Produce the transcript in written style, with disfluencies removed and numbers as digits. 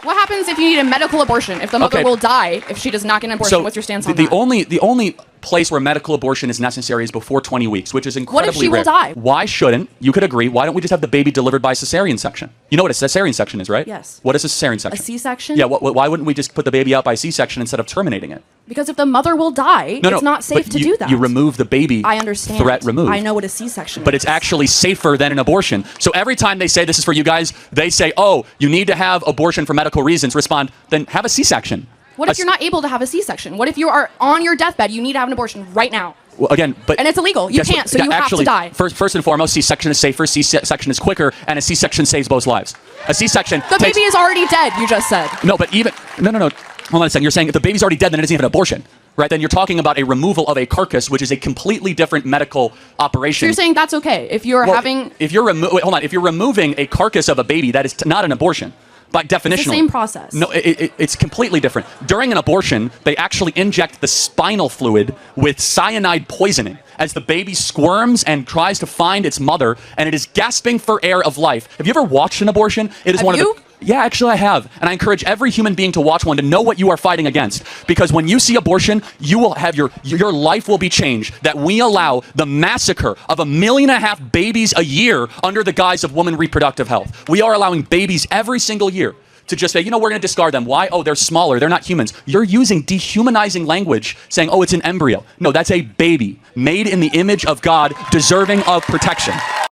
What happens if you need a medical abortion? If the mother Okay. will die if she does not get an abortion? So what's your stance on the that? only place where medical abortion is necessary is before 20 weeks, which is incredibly What if she rare. will die? Why shouldn't, you could agree, why don't we just have the baby delivered by cesarean section? You know what a cesarean section is, right? Yes. What is a cesarean section? A C-section? Yeah, why wouldn't we just put the baby out by C-section instead of terminating it? Because if the mother will die, No, it's not safe but to you, do that. You remove the baby. I understand. Threat removed. I know what a C-section But is. it's actually safer than an abortion. So every time they say this is for you guys, they say, oh, you need to have abortion for medical reasons. Respond, then have a C-section. What if you're not able to have a C-section? What if you are on your deathbed, you need to have an abortion right now? Well, again, but And it's illegal. You guess what? can't, so you have to die. First and foremost, C-section is safer, C-section is quicker, and a C-section saves both lives. A C-section The takes... baby is already dead, you just said. No, but even... No. Hold on a second. You're saying if the baby's already dead, then it isn't even an abortion. Right? Then you're talking about a removal of a carcass, which is a completely different medical operation. So you're saying that's okay if you're having... If you're if you're removing a carcass of a baby, that is not an abortion. By definition, same process. No, it's completely different. During an abortion, they actually inject the spinal fluid with cyanide poisoning as the baby squirms and tries to find its mother, and it is gasping for air of life. Have you ever watched an abortion? It is Have one you? of the... Yeah, actually I have. And I encourage every human being to watch one to know what you are fighting against. Because when you see abortion, you will have your life will be changed. That we allow the massacre of 1.5 million babies a year under the guise of women reproductive health. We are allowing babies every single year to just say, you know, we're going to discard them. Why? Oh, they're smaller. They're not humans. You're using dehumanizing language saying, oh, it's an embryo. No, that's a baby made in the image of God, deserving of protection.